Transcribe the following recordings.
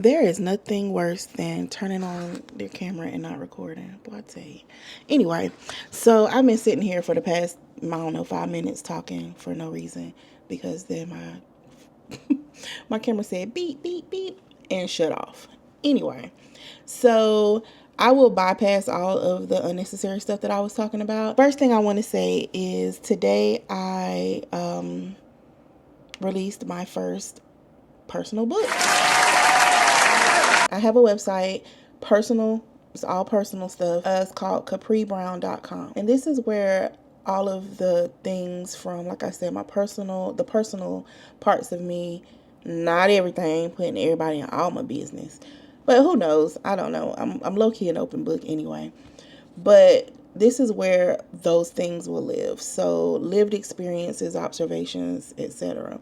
There is nothing worse than turning on their camera and not recording. Boy, I tell you. Anyway, so I've been sitting here for the past, I don't know, 5 minutes talking for no reason because then my camera said beep, beep, beep and shut off. Anyway, so I will bypass all of the unnecessary stuff that I was talking about. First thing I want to say is today I released my first personal book. I have a website, it's all personal stuff. It's called capribrown.com. And this is where all of the things from, like I said, the personal parts of me, not everything, putting everybody in all my business. But who knows? I don't know. I'm low-key an open book anyway. But this is where those things will live. So lived experiences, observations, etc.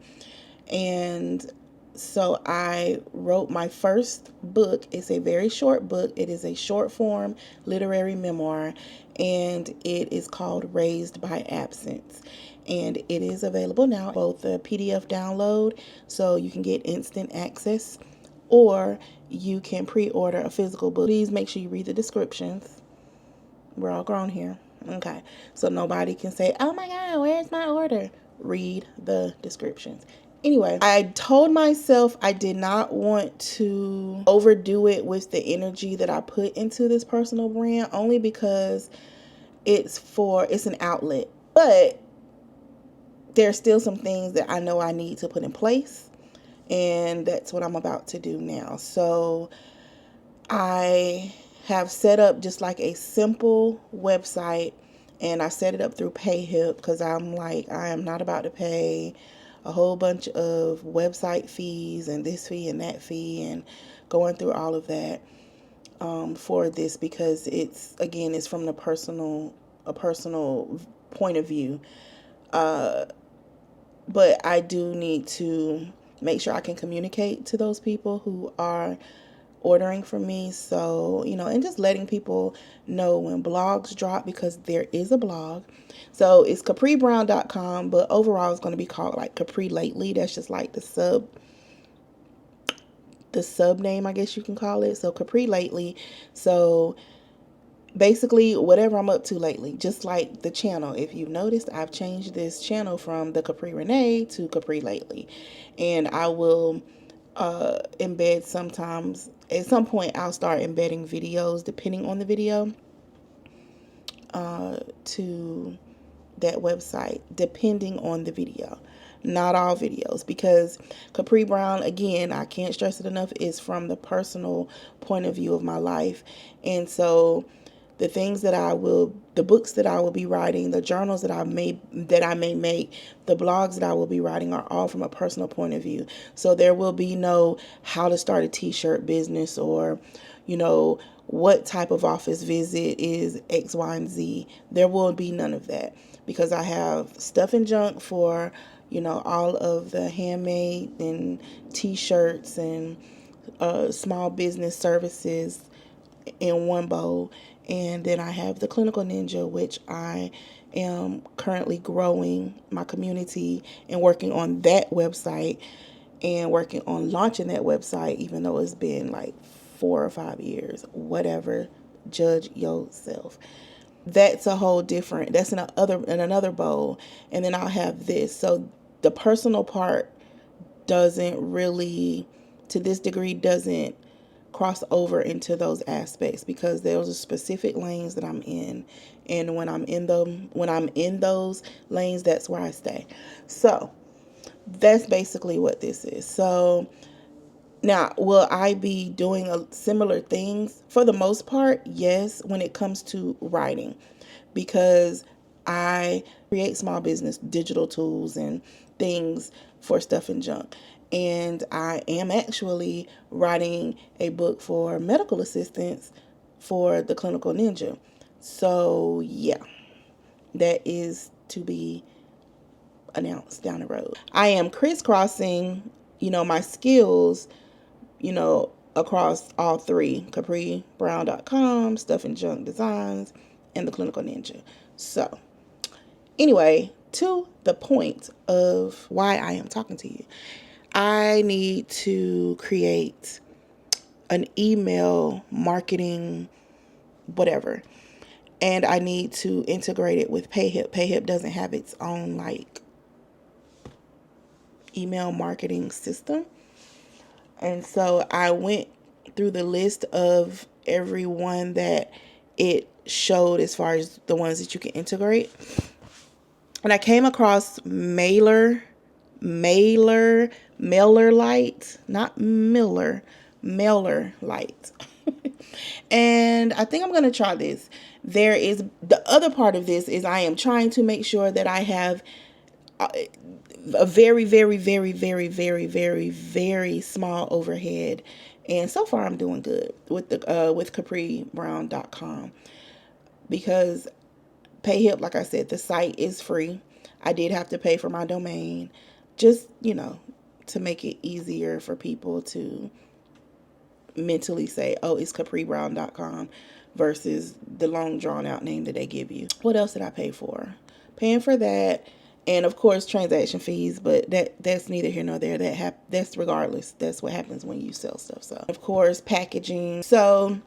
And so I wrote my first book. It's a very short book. It is a short form literary memoir, and it is called Raised by Absence. And it is available now, both the PDF download, so you can get instant access, or you can pre-order a physical book. Please make sure you read the descriptions. We're all grown here. Okay. So nobody can say, oh my God, where's my order? Read the descriptions. Anyway, I told myself I did not want to overdo it with the energy that I put into this personal brand, only because it's an outlet. But there's still some things that I know I need to put in place, and that's what I'm about to do now. So I have set up just like a simple website, and I set it up through PayHip because I'm like, I am not about to pay a whole bunch of website fees and this fee and that fee and going through all of that for this, because it's from a personal point of view. But I do need to make sure I can communicate to those people who are ordering from me. So, and just letting people know when blogs drop, because there is a blog. So it's capribrown.com, but overall it's going to be called like Capri Lately. That's just like the sub name, I guess you can call it. So Capri Lately. So basically whatever I'm up to lately, just like the channel. If you've noticed, I've changed this channel from the Capri Renee to Capri Lately, and I will embed sometimes. At some point I'll start embedding videos depending on the video to that website, depending on the video. Not all videos, because Capri Brown, again, I can't stress it enough, is from the personal point of view of my life. And so the books that I will be writing, the journals that I may make, the blogs that I will be writing are all from a personal point of view. So there will be no how to start a t-shirt business, or, what type of office visit is X, Y, and Z. There will be none of that, because I have Stuff and Junk for, all of the handmade and t-shirts and small business services in one bowl. And then I have the Clinical Ninja, which I am currently growing my community and working on that website and working on launching that website, even though it's been like 4 or 5 years. Whatever, judge yourself. That's a whole different, that's in another bowl. And then I'll have this. So the personal part doesn't really, to this degree, doesn't cross over into those aspects, because there's a specific lanes that I'm in, and when I'm in those lanes, that's where I stay. So that's basically what this is. So now, will I be doing similar things? For the most part, yes, when it comes to writing, because I create small business digital tools and things for Stuff and Junk. And I am actually writing a book for medical assistants for the Clinical Ninja. So yeah, that is to be announced down the road. I am crisscrossing, my skills, across all three: capribrown.com, Stuff and Junk Designs, and the Clinical Ninja. So anyway, to the point of why I am talking to you, I need to create an email marketing whatever, and I need to integrate it with PayHip. PayHip doesn't have its own like email marketing system. And so I went through the list of everyone that it showed as far as the ones that you can integrate. And I came across MailerLite, not MailerLite. And I think I'm going to try this. There is the other part of this is I am trying to make sure that I have a very, very, very, very, very, very, very small overhead. And so far I'm doing good with the with capribrown.com, because PayHip, like I said, the site is free. I did have to pay for my domain, just, to make it easier for people to mentally say, oh, it's capribrown.com versus the long drawn out name that they give you. What else did I pay for? Paying for that, and of course transaction fees, but that's neither here nor there. That's regardless. That's what happens when you sell stuff. So of course packaging. So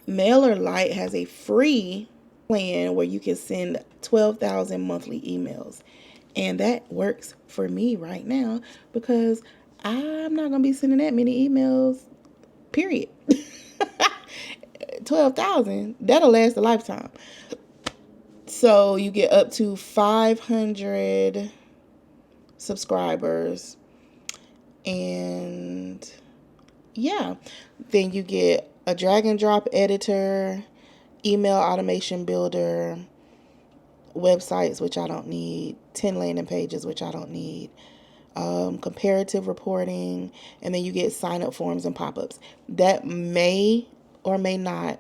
MailerLite has a free plan where you can send 12,000 monthly emails, and that works for me right now because I'm not gonna be sending that many emails, period. 12,000, that'll last a lifetime. So you get up to 500 subscribers, and yeah, then you get a drag and drop editor, email automation builder, websites, which I don't need, 10 landing pages, which I don't need, comparative reporting, and then you get sign up forms and pop-ups. That may or may not,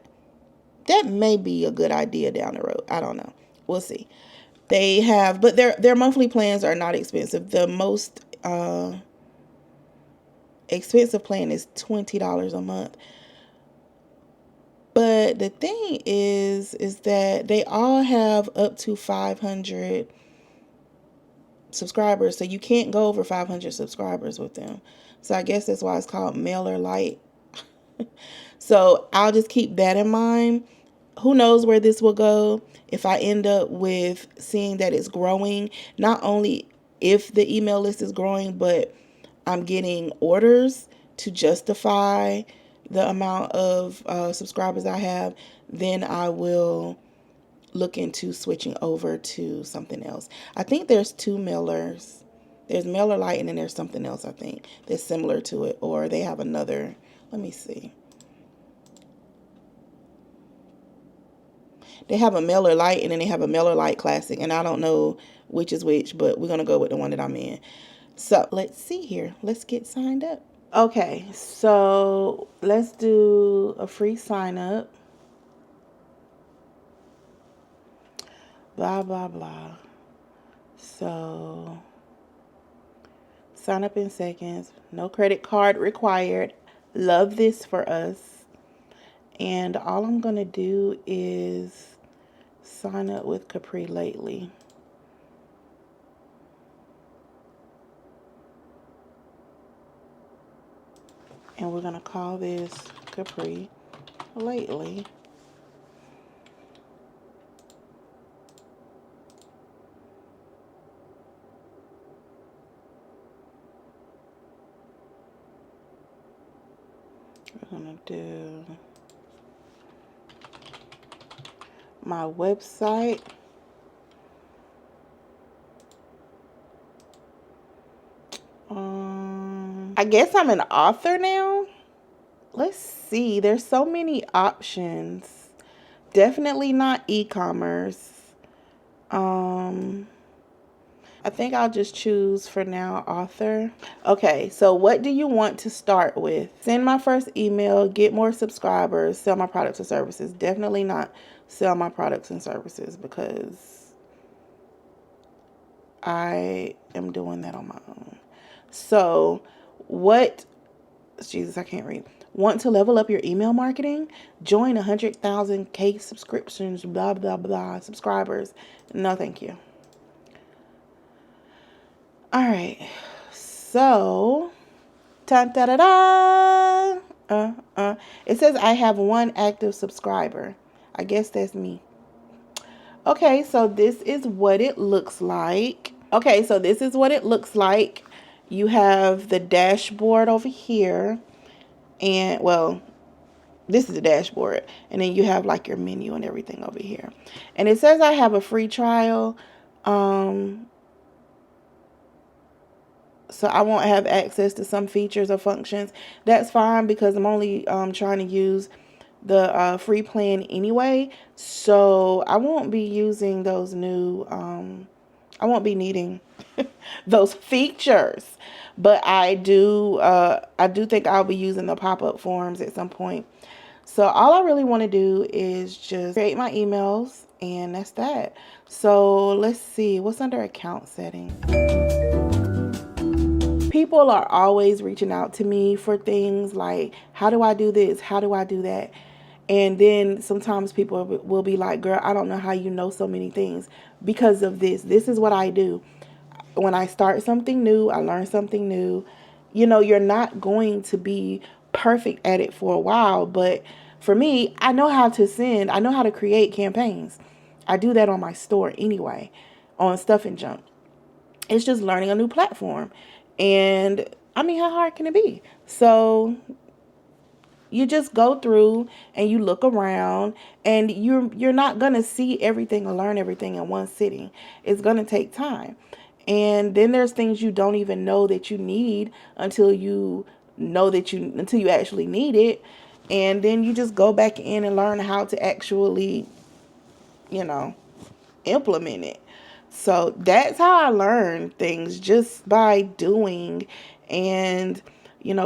that may be a good idea down the road. I don't know. We'll see. They have, but their monthly plans are not expensive. The most expensive plan is $20 a month. But the thing is that they all have up to 500 subscribers, so you can't go over 500 subscribers with them. So I guess that's why it's called MailerLite. So I'll just keep that in mind. Who knows where this will go? If I end up with seeing that it's growing, not only if the email list is growing, but I'm getting orders to justify the amount of subscribers I have, then I will look into switching over to something else. I think there's two mailers. There's MailerLite, and then there's something else, I think, that's similar to it, or they have another. Let me see. They have a MailerLite, and then they have a MailerLite Classic, and I don't know which is which, but we're going to go with the one that I'm in. So let's see here. Let's get signed up. Okay, so let's do a free sign up. Blah, blah, blah. So sign up in seconds. No credit card required. Love this for us. And all I'm going to do is sign up with Capri Lately. And we're going to call this Capri Lately. We're going to do my website. I guess I'm an author now. Let's see. There's so many options. Definitely not e-commerce. I think I'll just choose for now author. Okay, so what do you want to start with? Send my first email, get more subscribers, sell my products and services. Definitely not sell my products and services, because I am doing that on my own. So what, Jesus, I can't read. Want to level up your email marketing? Join 100,000K subscriptions, blah, blah, blah, subscribers. No, thank you. All right. So, ta-da-da-da. It says I have one active subscriber. I guess that's me. Okay, so this is what it looks like. Okay, so this is what it looks like. You have the dashboard over here. And, well, this is the dashboard. And then you have like your menu and everything over here. And it says I have a free trial. So I won't have access to some features or functions. That's fine because I'm only trying to use the free plan anyway. So I won't be using those new, I won't be needing those features. But I do think I'll be using the pop-up forms at some point. So all I really want to do is just create my emails, and that's that. So let's see, what's under account settings? People are always reaching out to me for things like, how do I do this? How do I do that? And then sometimes people will be like, girl, I don't know how you know so many things because of this. This is what I do. When I start something new, I learn something new. You know, you're not going to be perfect at it for a while. But for me, I know how to send. I know how to create campaigns. I do that on my store anyway, on Stuf and Junk. It's just learning a new platform. And I mean, how hard can it be? So you just go through and you look around, and you're not going to see everything or learn everything in one sitting. It's going to take time. And then there's things you don't even know that you need until you actually need it. And then you just go back in and learn how to actually, implement it. So that's how I learn things, just by doing. And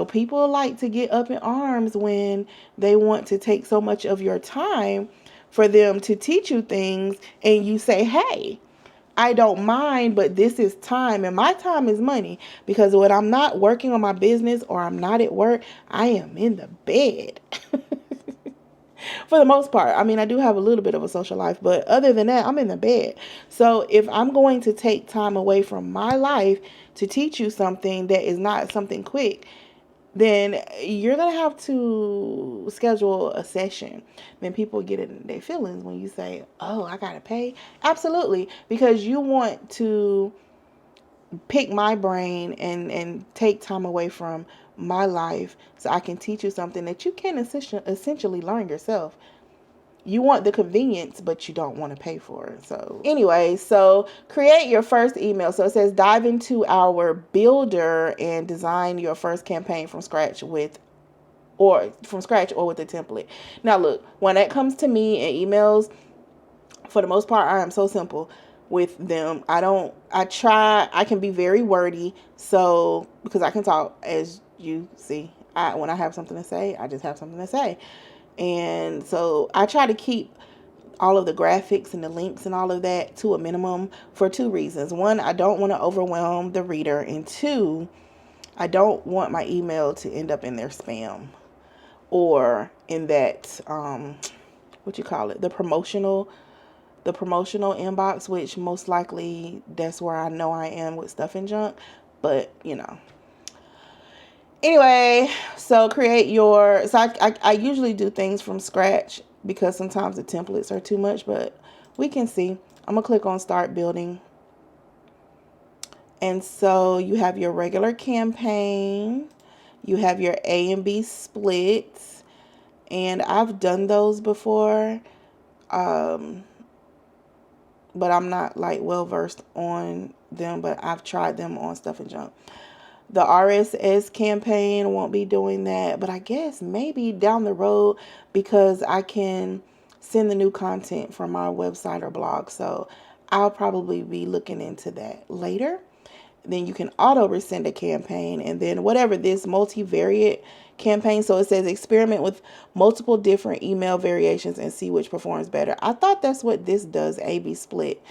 people like to get up in arms when they want to take so much of your time for them to teach you things, and you say, hey, I don't mind, but this is time, and my time is money, because when I'm not working on my business or I'm not at work, I am in the bed. For the most part. I mean, I do have a little bit of a social life, but other than that, I'm in the bed. So if I'm going to take time away from my life to teach you something that is not something quick, then you're going to have to schedule a session. Then people get in their feelings when you say, oh, I got to pay. Absolutely. Because you want to pick my brain and take time away from my life so I can teach you something that you can essentially learn yourself. You want the convenience, but you don't want to pay for it. So anyway, so create your first email. So it says dive into our builder and design your first campaign from scratch or with a template. Now look, when it comes to me and emails, for the most part, I am so simple with them. I can be very wordy, so because I can talk, as you see. When I have something to say, I just have something to say. And so I try to keep all of the graphics and the links and all of that to a minimum for two reasons. One, I don't want to overwhelm the reader. And two, I don't want my email to end up in their spam or in that, the promotional inbox, which most likely that's where I know I am with Stuf and Junk. But, Anyway, so I usually do things from scratch because sometimes the templates are too much, but we can see. I'm going to click on start building. And so you have your regular campaign. You have your A and B splits. And I've done those before. But I'm not like well versed on them, but I've tried them on Stuf and Junk. The RSS campaign, won't be doing that, but I guess maybe down the road, because I can send the new content from my website or blog. So I'll probably be looking into that later. Then you can auto resend a campaign, and then whatever this multivariate campaign. So it says experiment with multiple different email variations and see which performs better. I thought that's what this does, A/B split.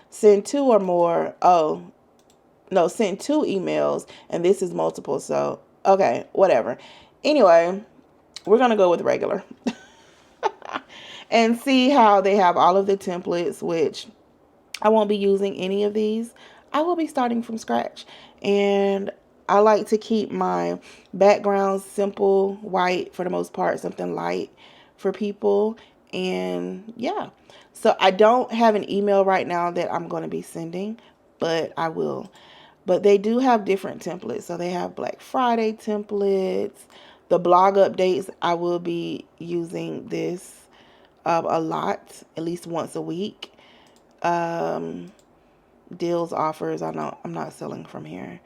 Send two or more. Send two emails, and this is multiple. So, okay, whatever. Anyway, we're going to go with regular and see how they have all of the templates, which I won't be using any of these. I will be starting from scratch. And I like to keep my background simple, white for the most part, something light for people. And yeah, so I don't have an email right now that I'm going to be sending, but I will. But they do have different templates. So they have Black Friday templates, the blog updates. I will be using this a lot, at least once a week. Deals, offers. I'm not selling from here.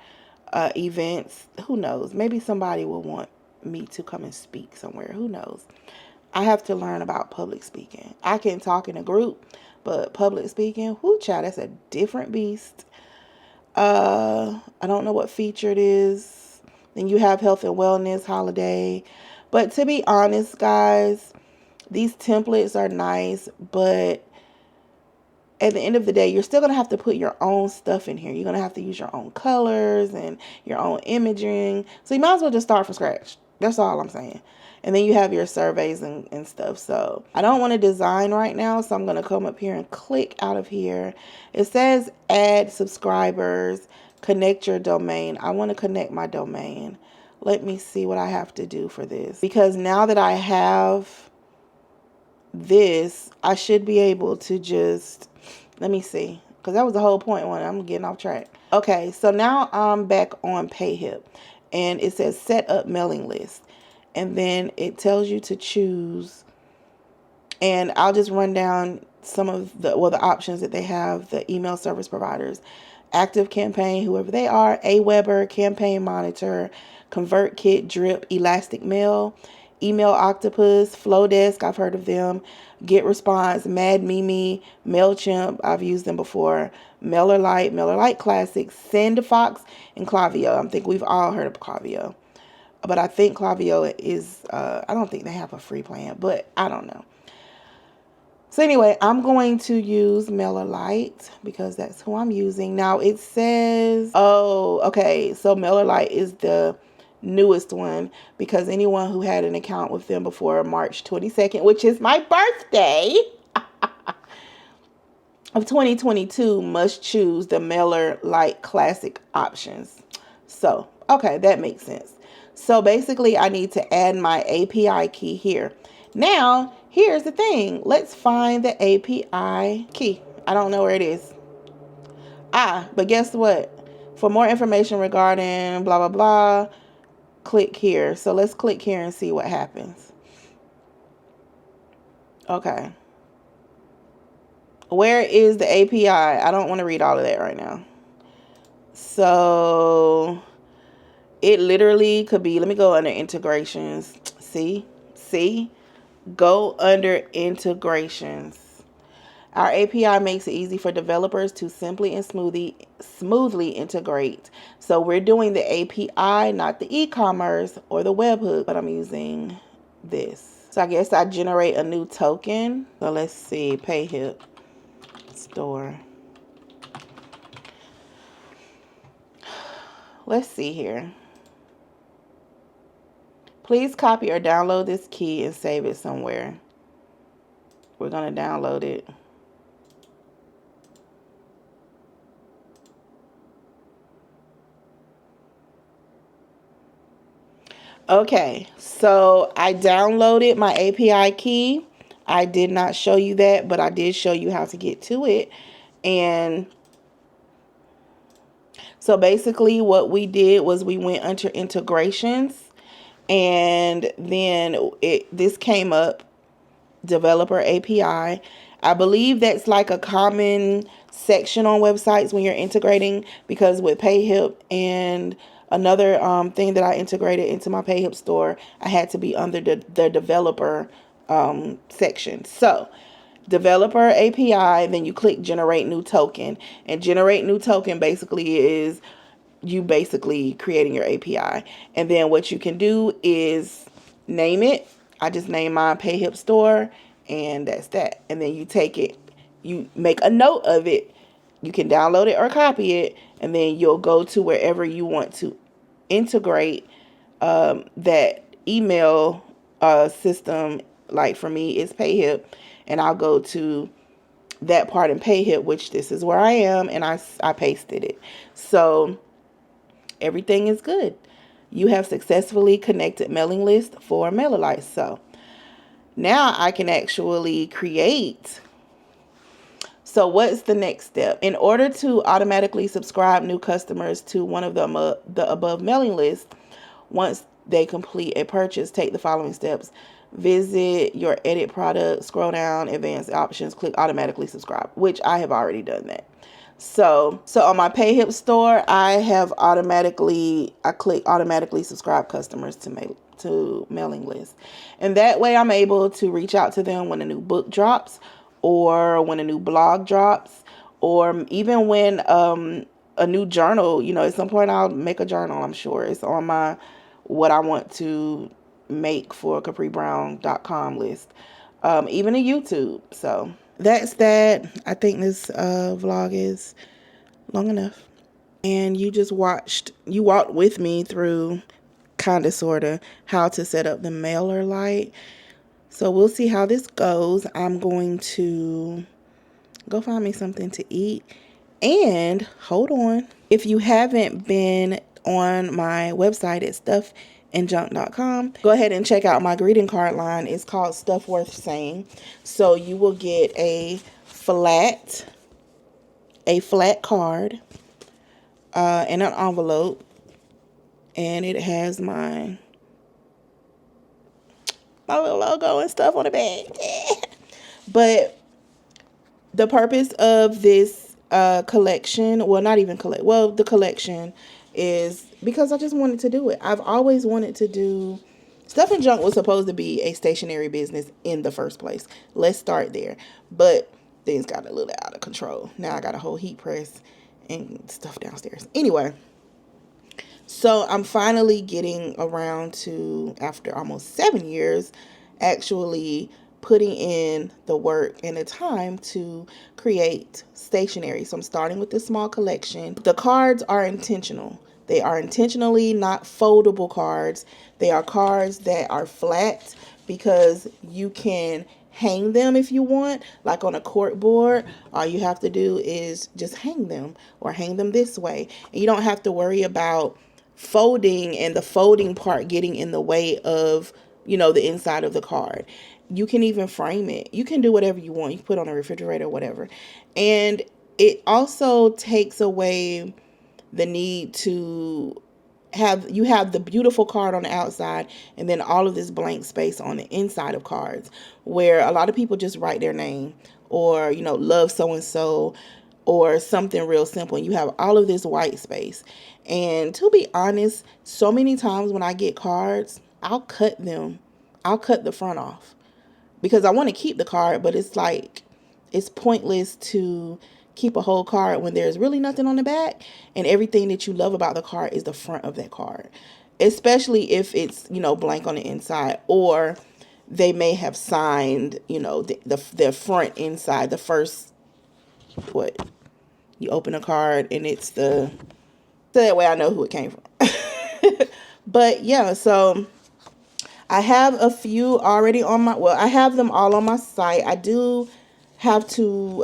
Events. Who knows? Maybe somebody will want me to come and speak somewhere. Who knows? I have to learn about public speaking. I can talk in a group, but public speaking, whoo, child, that's a different beast. I don't know what feature it is. Then you have health and wellness, holiday. But to be honest, guys, these templates are nice, but at the end of the day, you're still going to have to put your own stuff in here. You're going to have to use your own colors and your own imaging. So you might as well just start from scratch. That's all I'm saying. And then you have your surveys and stuff. So I don't want to design right now. So I'm going to come up here and click out of here. It says add subscribers, connect your domain. I want to connect my domain. Let me see what I have to do for this. Because now that I have this, I should be able to just, let me see, because that was the whole point when I'm getting off track. Okay, so now I'm back on PayHip, and it says set up mailing list, and then it tells you to choose, and I'll just run down some of the options that they have. The email service providers: Active Campaign, whoever they are, Aweber, Campaign Monitor, ConvertKit, Drip, Elastic Mail, Email Octopus, Flowdesk, I've heard of them, GetResponse, MadMimi, MailChimp, I've used them before, MailerLite, MailerLite Classic, SendFox, and Klaviyo. I think we've all heard of Klaviyo. But I think Klaviyo is, I don't think they have a free plan, but I don't know. So anyway, I'm going to use MailerLite because that's who I'm using. Now it says, oh, okay, so MailerLite is the newest one because anyone who had an account with them before March 22nd, which is my birthday of 2022, must choose the MailerLite Classic options. So, okay, that makes sense. So basically, I need to add my API key here. Now, here's the thing. Let's find the API key. I don't know where it is. But guess what? For more information regarding blah, blah, blah, click here. So let's click here and see what happens. Okay. Where is the API? I don't want to read all of that right now. So it literally could be, let me go under integrations. See? Go under integrations. Our API makes it easy for developers to simply and smoothly integrate. So we're doing the API, not the e-commerce or the webhook, but I'm using this. So I guess I generate a new token. So let's see, PayHip store. Let's see here. Please copy or download this key and save it somewhere. We're going to download it. Okay, so I downloaded my API key. I did not show you that, but I did show you how to get to it. And so basically what we did was we went under integrations, and then this came up, developer API. I believe that's like a common section on websites when you're integrating, because with PayHip and another thing that I integrated into my PayHip store, I had to be under the developer section. So developer API, then you click generate new token, and generate new token basically is you basically creating your API. And then what you can do is name it. I just name my PayHip store, and that's that. And then you take it, you make a note of it. You can download it or copy it, and then you'll go to wherever you want to integrate that email system. Like for me, it's PayHip, and I'll go to that part in PayHip, which this is where I am, and I pasted it. So everything is good. You have successfully connected mailing list for MailerLite. So now I can actually create. So what's the next step? In order to automatically subscribe new customers to one of the above mailing lists, once they complete a purchase, take the following steps. Visit your edit product, scroll down, advanced options, click automatically subscribe, which I have already done that. So on my PayHip store, I click automatically subscribe customers to mailing lists. And that way I'm able to reach out to them when a new book drops, or when a new blog drops, or even when a new journal, at some point I'll make a journal, I'm sure. It's on my what I want to make for capribrown.com list. Even a YouTube. So that's that. I think this vlog is long enough. And you walked with me through kind of sort of how to set up the MailerLite. So we'll see how this goes. I'm going to go find me something to eat. And hold on. If you haven't been on my website at stufandjunk.com, go ahead and check out my greeting card line. It's called Stuff Worth Saying. So you will get a flat card in an envelope, and it has my little logo and stuff on the back. But the purpose of this collection, well, not even the collection is because I just wanted to do it. I've always wanted to do. Stuff and Junk was supposed to be a stationery business in the first place. Let's start there. But things got a little out of control. Now I got a whole heat press and stuff downstairs. Anyway, so I'm finally getting around to, after almost 7 years, actually putting in the work and the time to create stationery. So I'm starting with this small collection. The cards are intentional. They are intentionally not foldable cards. They are cards that are flat because you can hang them if you want, like on a cork board. All you have to do is just hang them, or hang them this way. And you don't have to worry about folding and the folding part getting in the way of, the inside of the card. You can even frame it. You can do whatever you want. You can put it on a refrigerator or whatever. And it also takes away the need to have the beautiful card on the outside and then all of this blank space on the inside of cards, where a lot of people just write their name, or love so and so, or something real simple, and you have all of this white space. And to be honest, so many times when I get cards, I'll cut the front off because I want to keep the card, but it's like it's pointless to keep a whole card when there's really nothing on the back, and everything that you love about the card is the front of that card, especially if it's blank on the inside, or they may have signed the front inside. The first, what, you open a card and it's so that way I know who it came from. But yeah, so I have a few already on I have them all on my site. I do have to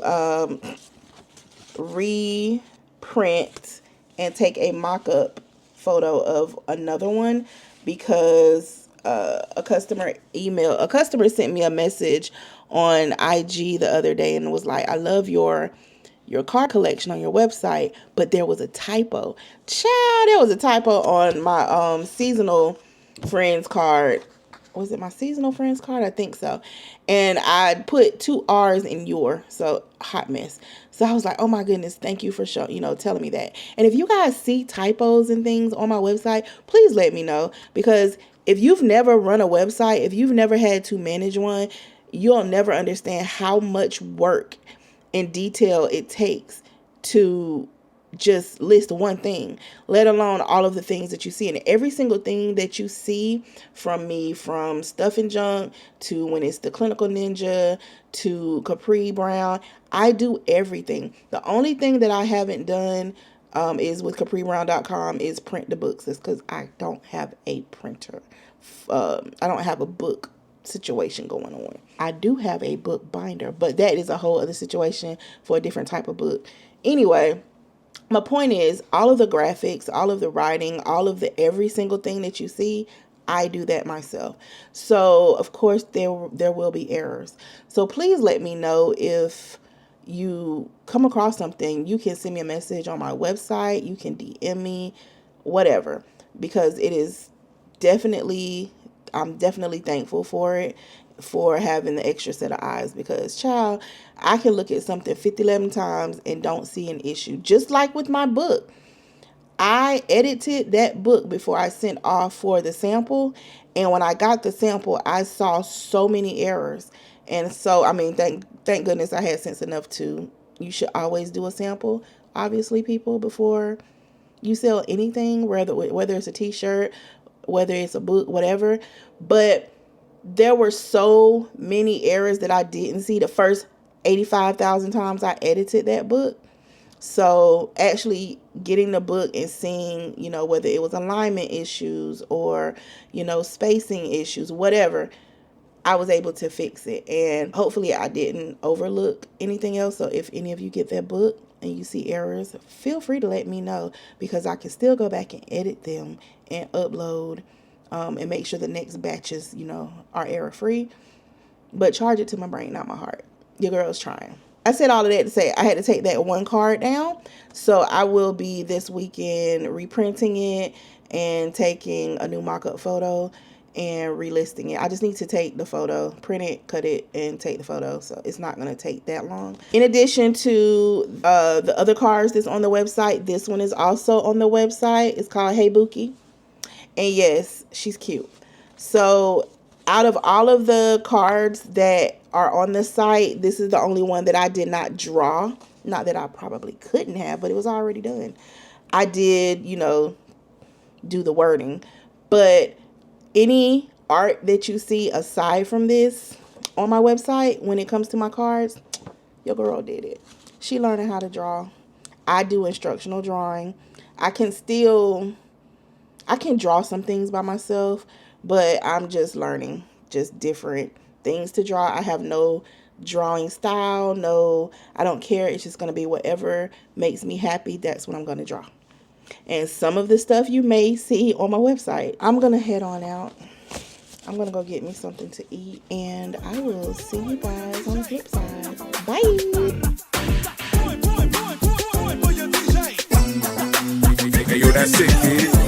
reprint and take a mock-up photo of another one, because a customer sent me a message on IG the other day and was like, I love your card collection on your website, but there was a typo. Child, there was a typo on my seasonal friends card. Was it my seasonal friends card? I think so. And I put 2 R's in your, so hot mess. So I was like, oh my goodness, thank you for telling me that. And if you guys see typos and things on my website, please let me know, because if you've never run a website, if you've never had to manage one, you'll never understand how much work and detail it takes to just list one thing, let alone all of the things that you see. And every single thing that you see from me, from Stuff and Junk to when it's the Clinical Ninja to Capri Brown, I do everything. The only thing that I haven't done is with capribrown.com is print the books. It's because I don't have a printer. I don't have a book situation going on. I do have a book binder, but that is a whole other situation for a different type of book. Anyway, my point is, all of the graphics, all of the writing, all of the every single thing that you see, I do that myself. So of course there will be errors. So please let me know if you come across something. You can send me a message on my website, you can DM me, whatever, because it is definitely, I'm definitely thankful for it, for having the extra set of eyes, because child, I can look at something 50-11 times and don't see an issue. Just like with my book, I edited that book before I sent off for the sample, and when I got the sample, I saw so many errors. And so, I mean, thank goodness I had sense enough to, you should always do a sample, obviously, people, before you sell anything, whether it's a t-shirt, whether it's a book, whatever. But there were so many errors that I didn't see the first 85,000 times I edited that book. So actually getting the book and seeing, whether it was alignment issues or, spacing issues, whatever, I was able to fix it. And hopefully I didn't overlook anything else. So if any of you get that book and you see errors, feel free to let me know, because I can still go back and edit them and upload, and make sure the next batches, are error free. But charge it to my brain, not my heart. Your girl's trying. I said all of that to say I had to take that one card down. So I will be this weekend reprinting it and taking a new mock-up photo and relisting it. I just need to take the photo, print it, cut it, and take the photo. So it's not going to take that long. In addition to the other cards that's on the website, this one is also on the website. It's called Hey Bookie. And yes, she's cute. So out of all of the cards that are on the site, this is the only one that I did not draw. Not that I probably couldn't have, but it was already done. I did, do the wording. But any art that you see aside from this on my website, when it comes to my cards, your girl did it. She learning how to draw. I do instructional drawing. I can draw some things by myself, but I'm just learning just different things to draw. I have no drawing style. No, I don't care. It's just going to be whatever makes me happy. That's what I'm going to draw. And some of the stuff you may see on my website. I'm going to head on out. I'm going to go get me something to eat, and I will see you guys on the flip side. Bye. Hey, yo, that's it, kid.